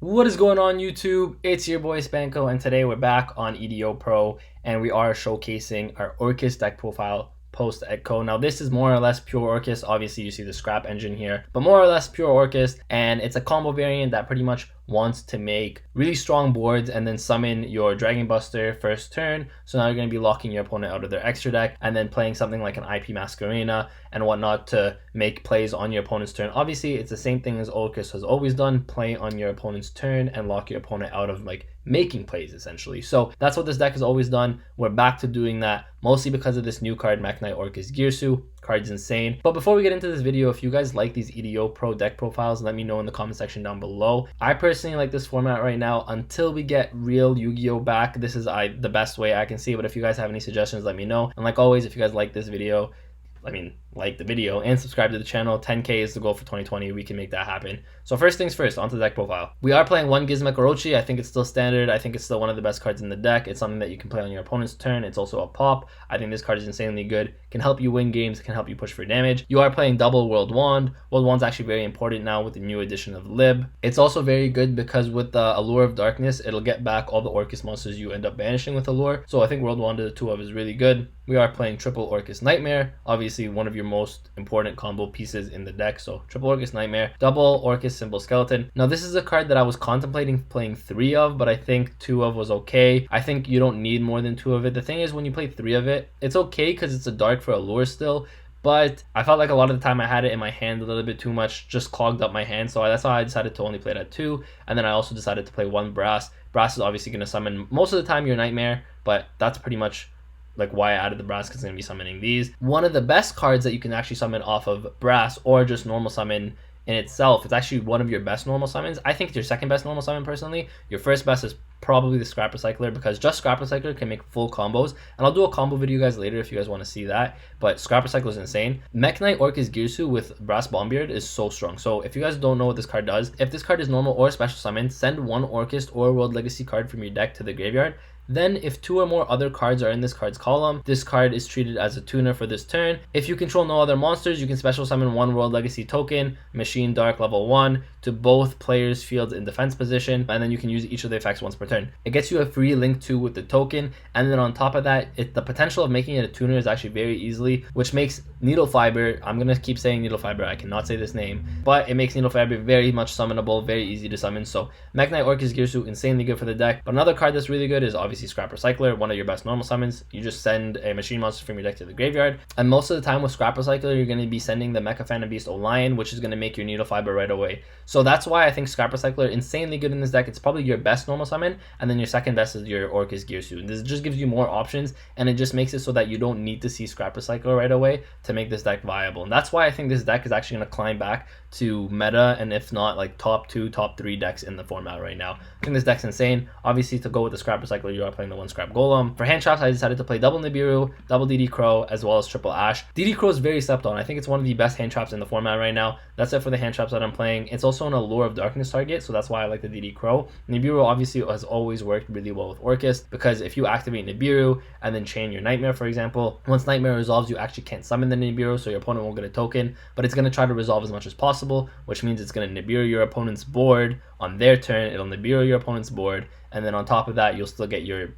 What is going on YouTube? It's your boy Spanko, and today we're back on ETCO Pro and we are showcasing our Orcust deck profile post ETCO. Now this is more or less pure Orcust. Obviously you see the scrap engine here, but more or less pure Orcust, and it's a combo variant that pretty much wants to make really strong boards and then summon your Dragon Buster first turn. So now you're going to be locking your opponent out of their extra deck and then playing something like an IP Masquerena and whatnot to make plays on your opponent's turn. Obviously it's the same thing as Orcust has always done, play on your opponent's turn and lock your opponent out of like making plays essentially. So that's what this deck has always done. We're back to doing that, mostly because of this new card, mekk-knight Orcust Girsu. Card's insane. But before we get into this video, if you guys like these ETCO Pro deck profiles, let me know in the comment section down below. I personally like this format right now until we get real Yu-Gi-Oh back. This is the best way I can see, but if you guys have any suggestions, let me know. And like always, if you guys like this video, like the video and subscribe to the channel. 10K is the goal for 2020. We can make that happen. So first things first, onto the deck profile. We are playing one Gizmek Orochi. I think it's still standard. I think it's still one of the best cards in the deck. It's something that you can play on your opponent's turn. It's also a pop. I think this card is insanely good. Can help you win games, can help you push for damage. You are playing double World Wand. World Wand's actually very important now with the new edition of Lib. It's also very good because with the Allure of Darkness, it'll get back all the Orcust monsters you end up banishing with Allure. So I think World Wand to the 2 of is really good. We are playing triple Orcust Nightmare, obviously one of your most important combo pieces in the deck. So triple Orcust Nightmare, double Orcust Symbol Skeleton. Now this is a card that I was contemplating playing 3 of, but I think 2 of was okay. I think you don't need more than 2 of it. The thing is, when you play 3 of it, it's okay because it's a dark for Allure still, but I felt like a lot of the time I had it in my hand a little bit too much, just clogged up my hand. So that's how I decided to only play it at 2. And then I also decided to play 1 Brass. Brass is obviously going to summon most of the time your Nightmare, but that's pretty much like why I added the Brass, because it's going to be summoning these. One of the best cards that you can actually summon off of Brass or just normal summon in itself, it's actually one of your best normal summons. I think it's your second best normal summon personally. Your first best is probably the Scrap Recycler, because just Scrap Recycler can make full combos, and I'll do a combo video guys later if you guys want to see that, but Scrap Recycler is insane. Mekk-knight Orcust Girsu with Brass Bombbeard is so strong. So if you guys don't know what this card does, if this card is normal or special summon, send 1 Orcust or World Legacy card from your deck to the graveyard. Then if 2 or more other cards are in this card's column, this card is treated as a tuner for this turn. If you control no other monsters, you can special summon 1 World Legacy token, Machine Dark level 1, to both players' fields in defense position, and then you can use each of the effects once per turn. It gets you a free link 2 with the token, and then on top of that, the potential of making it a tuner is actually very easily, which makes Needle Fiber, I'm gonna keep saying Needle Fiber, I cannot say this name, but it makes Needle Fiber very much summonable, very easy to summon. So mekk-knight Orcust Girsu, insanely good for the deck. But another card that's really good is obviously Scrap Recycler, one of your best normal summons. You just send a machine monster from your deck to the graveyard, and most of the time with Scrap Recycler, you're going to be sending the Mecha Phantom Beast Lion, which is going to make your Needle Fiber right away. So that's why I think Scrap Recycler insanely good in this deck. It's probably your best normal summon, and then your second best is your Orcust Girsu. And this just gives you more options, and it just makes it so that you don't need to see Scrap Recycler right away to make this deck viable. And that's why I think this deck is actually going to climb back to meta, and if not like top 2, top 3 decks in the format right now. I think this deck's insane. Obviously, to go with the Scrap Recycler, you are playing the 1 Scrap Golem. For hand traps, I decided to play double Nibiru, double DD Crow, as well as triple Ash. DD Crow is very slept on. I think it's one of the best hand traps in the format right now. That's it for the hand traps that I'm playing. It's also an Allure of Darkness target, so that's why I like the DD Crow. Nibiru obviously has always worked really well with Orcust, because if you activate Nibiru and then chain your Nightmare, for example, once Nightmare resolves, you actually can't summon the Nibiru, so your opponent won't get a token, but it's going to try to resolve as much as possible, which means it's going to Nibiru your opponent's board on their turn. It'll Nibiru your opponent's board, and then on top of that, you'll still get your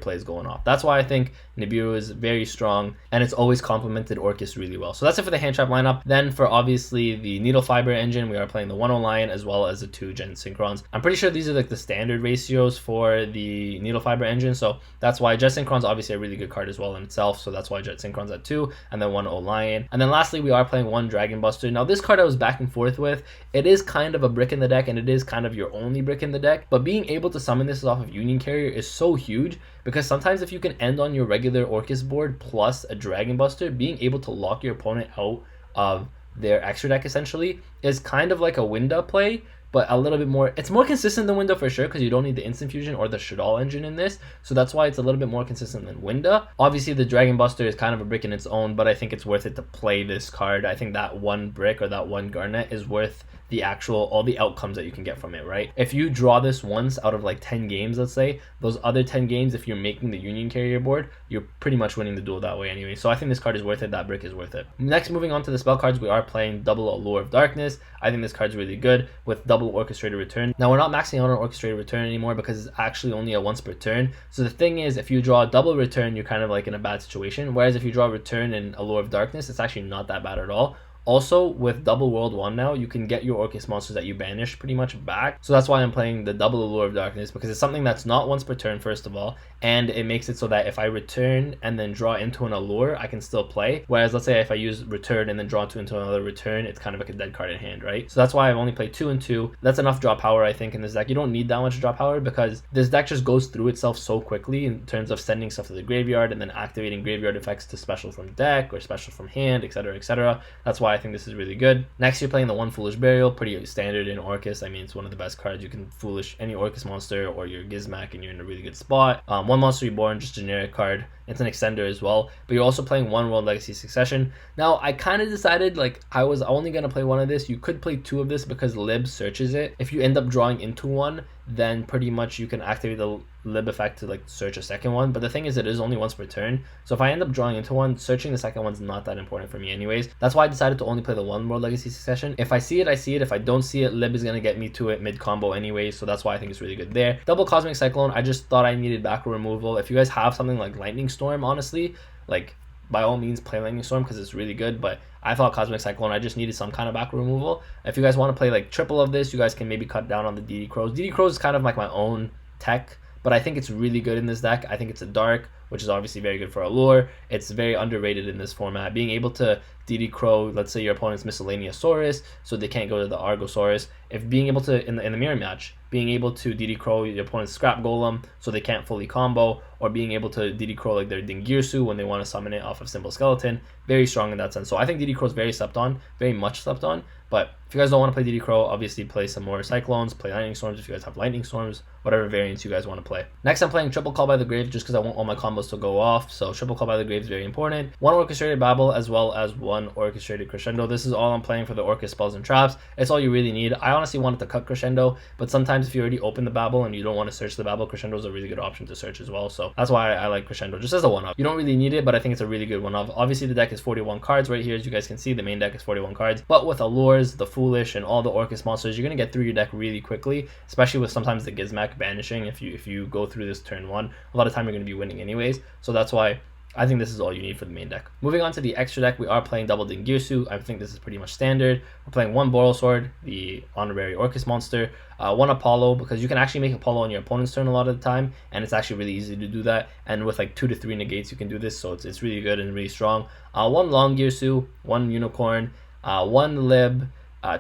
plays going off. That's why I think Nibiru is very strong, and it's always complemented Orcust really well. So that's it for the hand trap lineup. Then for obviously the Needle Fiber engine, we are playing the 1 Lion as well as the 2 Gen Synchrons. I'm pretty sure these are like the standard ratios for the Needle Fiber engine, so that's why Jet Synchron's obviously a really good card as well in itself, so that's why Jet Synchron's at 2, and then 1 Lion. And then lastly, we are playing 1 Dragon Buster. Now this card I was back and forth with. It is kind of a brick in the deck, and it is kind of your only brick in the deck, but being able to summon this off of Union Carrier is so huge, because sometimes if you can end on your regular Orcust board plus a Dragon Buster, being able to lock your opponent out of their extra deck essentially is kind of like a Winda play, but a little bit more, it's more consistent than Winda for sure, because you don't need the Instant Fusion or the Shadal engine in this, so that's why it's a little bit more consistent than Winda. Obviously the Dragon Buster is kind of a brick in its own, but I think it's worth it to play this card. I think that 1 brick or that 1 garnet is worth all the outcomes that you can get from it, right? If you draw this once out of like 10 games, let's say, those other 10 games, if you're making the Union Carrier board, you're pretty much winning the duel that way anyway. So I think this card is worth it. That brick is worth it. Next, moving on to the spell cards, we are playing double Allure of Darkness. I think this card's really good with double Orchestrated Return. Now, we're not maxing out on Orchestrated Return anymore because it's actually only a once per turn. So the thing is, if you draw a double Return, you're kind of like in a bad situation. Whereas if you draw Return and Allure of Darkness, it's actually not that bad at all. Also, with double World 1 now, you can get your Orcus monsters that you banished pretty much back. So that's why I'm playing the double Allure of Darkness, because it's something that's not once per turn, first of all, and it makes it so that if I return and then draw into an Allure, I can still play. Whereas, let's say if I use return and then draw into another return, it's kind of like a dead card in hand, right? So that's why I've only played 2 and 2. That's enough draw power, I think, in this deck. You don't need that much draw power because this deck just goes through itself so quickly in terms of sending stuff to the graveyard and then activating graveyard effects to special from deck or special from hand, etc., etc. That's why I think this is really good. Next, you're playing the one Foolish Burial, pretty standard in Orcus. I mean, it's one of the best cards. You can foolish any Orcus monster or your Gizmak and you're in a really good spot. One Monster Reborn, just generic card. It's an extender as well, but you're also playing one World Legacy Succession. Now, I kind of decided like I was only going to play one of this. You could play 2 of this because Lib searches it. If you end up drawing into one, then pretty much you can activate the Lib effect to like search a second one. But the thing is, it is only once per turn. So if I end up drawing into one, searching the second one's not that important for me anyways. That's why I decided to only play the one World Legacy Succession. If I see it, I see it. If I don't see it, Lib is going to get me to it mid combo anyways. So that's why I think it's really good there. Double Cosmic Cyclone, I just thought I needed back row removal. If you guys have something like Lightning Storm, honestly, like by all means play Lightning Storm because it's really good, but I thought Cosmic Cyclone, I just needed some kind of back row removal. If you guys want to play like triple of this, you guys can maybe cut down on the DD Crows. DD Crows is kind of like my own tech, but I think it's really good in this deck. I think it's a dark, which is obviously very good for Allure. It's very underrated in this format. Being able to DD Crow, let's say your opponent's Miscellaneousaurus, so they can't go to the Argosaurus. If being able to, in the mirror match, being able to DD Crow your opponent's Scrap Golem, so they can't fully combo, or being able to DD Crow like their Dingirsu when they want to summon it off of Simple Skeleton, very strong in that sense. So I think DD Crow is very slept on, very much slept on. But if you guys don't want to play DD Crow, obviously play some more Cyclones, play Lightning Storms if you guys have Lightning Storms, whatever variants you guys want to play. Next, I'm playing Triple Call by the Grave just because I want all my combos to go off. So Triple Call by the Grave is very important. One Orchestrated Babel as well as one Orchestrated Crescendo. This is all I'm playing for the Orcus spells and traps. It's all you really need. I honestly wanted to cut Crescendo, but sometimes if you already open the Babel and you don't want to search the Babel, Crescendo is a really good option to search as well. So that's why I like Crescendo just as a one-off. You don't really need it, but I think it's a really good one-off. Obviously, the deck is 41 cards right here. As you guys can see, the main deck is 41 cards, but with Allures, the Foolish, and all the Orcus monsters, you're going to get through your deck really quickly, especially with sometimes the Gizmak banishing. If you go through this turn 1, a lot of time you're going to be winning anyways. So that's why I think this is all you need for the main deck. Moving on to the extra deck, we are playing double Dingirsu. I think this is pretty much standard. We're playing one Boral Sword, the honorary Orcus monster, one Apollo, because you can actually make Apollo on your opponent's turn a lot of the time, and it's actually really easy to do that. And with like 2 to 3 negates, you can do this, so it's really good and really strong. One Longirsu, one Unicorn, one Lib,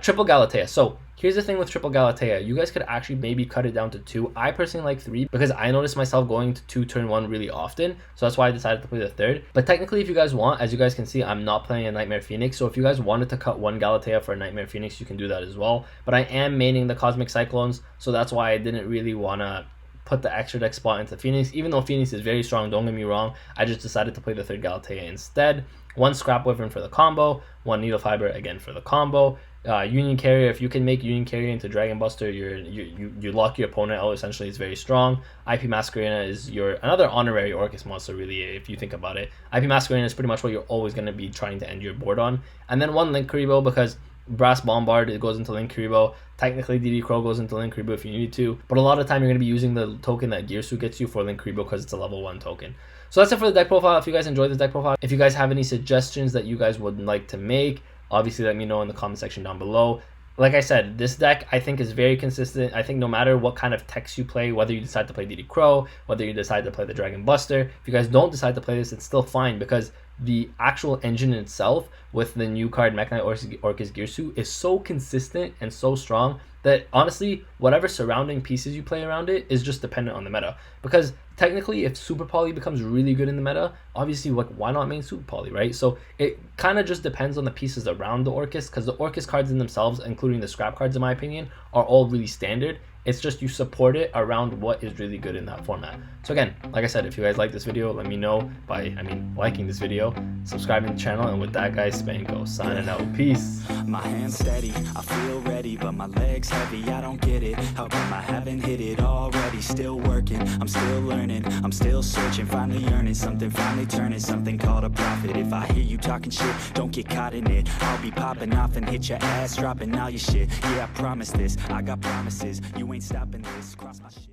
triple Galatea. So here's the thing with triple Galatea. You guys could actually maybe cut it down to 2. I personally like 3 because I noticed myself going to 2 turn 1 really often. So that's why I decided to play the third. But technically, if you guys want, as you guys can see, I'm not playing a Nightmare Phoenix. So if you guys wanted to cut 1 Galatea for a Nightmare Phoenix, you can do that as well. But I am maining the Cosmic Cyclones. So that's why I didn't really want to put the extra deck spot into Phoenix. Even though Phoenix is very strong, don't get me wrong, I just decided to play the third Galatea instead. One Scrap Wyvern for the combo, one Needle Fiber again for the combo. Union Carrier, if you can make Union Carrier into Dragon Buster, you lock your opponent out. Essentially, it's very strong. IP Masquerena is another honorary Orcus monster, really, if you think about it. IP Masquerena is pretty much what you're always going to be trying to end your board on. And then one Link Karibo, because Brass Bombard, it goes into Link Karibo. Technically, DD Crow goes into Link Karibo if you need to, but a lot of the time you're going to be using the token that Girsu gets you for Link Karibo because it's a level 1 token. So that's it for the deck profile. If you guys enjoyed the deck profile, if you guys have any suggestions that you guys would like to make, obviously let me know in the comment section down below. Like I said, this deck I think is very consistent. I think no matter what kind of text you play, whether you decide to play DD Crow, whether you decide to play the Dragon Buster, if you guys don't decide to play this, it's still fine because the actual engine itself with the new card mekk-knight Orcus Girsu is so consistent and so strong that honestly, whatever surrounding pieces you play around it is just dependent on the meta. Because technically, if Super Poly becomes really good in the meta, obviously, like, why not main Super Poly, right? So it kind of just depends on the pieces around the Orcus, because the Orcus cards in themselves, including the scrap cards in my opinion, are all really standard. It's just you support it around what is really good in that format. So again, like I said, if you guys like this video, let me know by, liking this video, subscribing to the channel, and with that, guys, Spanko signing out. Peace. My hands steady, I feel ready, but my legs heavy, I don't get it. How come I haven't hit it already? Still working, I'm still learning, I'm still searching, finally earning something, finally turning something called a profit. If I hear you talking shit, don't get caught in it. I'll be popping off and hit your ass, dropping all your shit. Yeah, I promise this, I got promises, you ain't stopping this. Cross my shit.